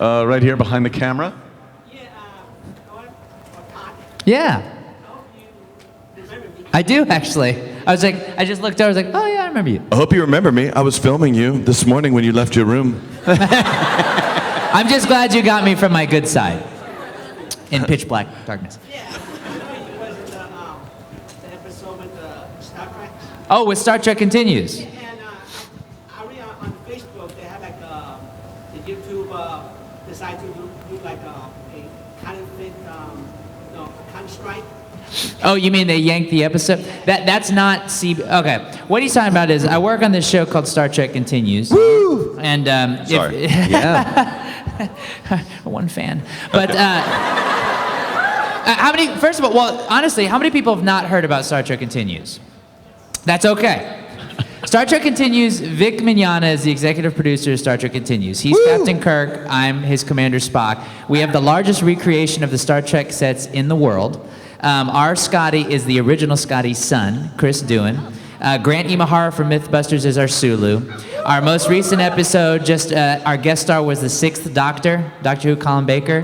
right here behind the camera. Yeah. I do, actually. I just looked over, I was like, oh yeah, I remember you. I hope you remember me. I was filming you this morning when you left your room. I'm just glad you got me from my good side in pitch black darkness. Oh, with Star Trek Continues. And I read on Facebook, they have like the YouTube decide to do like a kind of fit, kind of strike. Oh, you mean they yanked the episode? That's not Okay, what he's talking about is I work on this show called Star Trek Continues. Woo! And Sorry. Yeah. One fan. But how many? First of all, well, honestly, how many people have not heard about Star Trek Continues? That's okay. Star Trek Continues, Vic Mignogna is the executive producer of Star Trek Continues. He's Captain Kirk, I'm his Commander Spock. We have the largest recreation of the Star Trek sets in the world. Our Scotty is the original Scotty's son, Chris Doohan. Grant Imahara from Mythbusters is our Sulu. Our most recent episode, our guest star was the 6th Doctor, Doctor Who Colin Baker.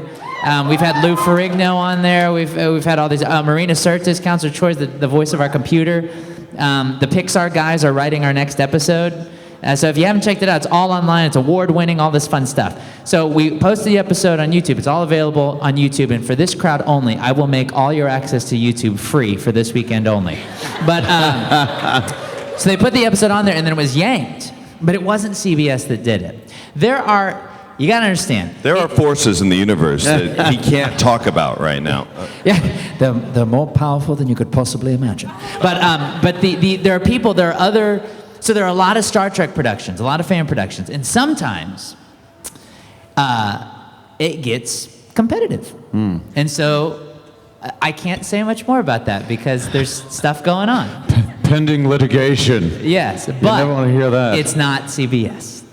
We've had Lou Ferrigno on there. We've had all these. Marina Sirtis, Counselor Troy, the voice of our computer. The Pixar guys are writing our next episode. So if you haven't checked it out, it's all online. It's award-winning, all this fun stuff. So we posted the episode on YouTube. It's all available on YouTube. And for this crowd only, I will make all your access to YouTube free for this weekend only. But so they put the episode on there, and then it was yanked. But it wasn't CBS that did it. You gotta understand. There are forces in the universe that he can't talk about right now. Yeah, they're more powerful than you could possibly imagine. But there are people. So there are a lot of Star Trek productions, a lot of fan productions, and sometimes it gets competitive. And so I can't say much more about that because there's stuff going on. Pending litigation. Yes, but you never want to hear that. It's not CBS.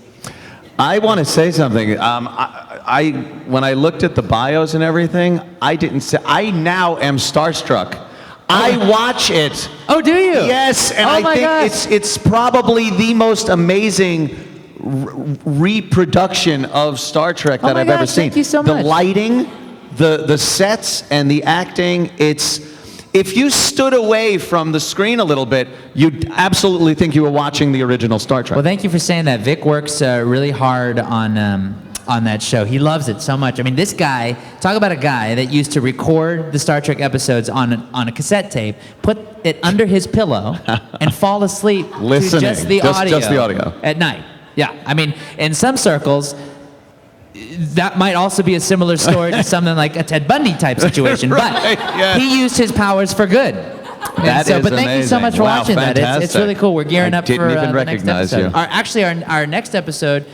I want to say something. When I looked at the bios and everything, I now am starstruck. I watch it. Oh, do you? Yes, and I think it's probably the most amazing reproduction of Star Trek that I've ever seen. Thank you so much. The lighting, the sets, and the acting. If you stood away from the screen a little bit, you'd absolutely think you were watching the original Star Trek. Well, thank you for saying that. Vic works really hard on that show. He loves it so much. I mean, this guy, talk about a guy that used to record the Star Trek episodes on a cassette tape, put it under his pillow, and fall asleep listening to just the audio at night. Yeah, I mean, in some circles, that might also be a similar story to something like a Ted Bundy type situation, right, but yeah. he used his powers for good. But thank you so much for watching that. It's really cool. We're gearing up for didn't even the next recognize episode. you. Our next episode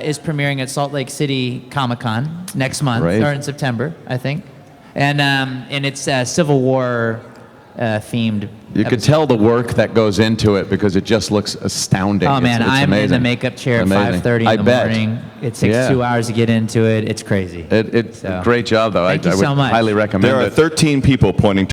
is premiering at Salt Lake City Comic-Con next month, or in September, I think. And it's Civil War themed. You could tell the work that goes into it because it just looks astounding. Oh man, it's I'm amazing. in the makeup chair at 5:30 in the morning. It takes 2 hours to get into it. It's crazy. Great job though. Thank you so much. Highly recommend it. There are 13 people pointing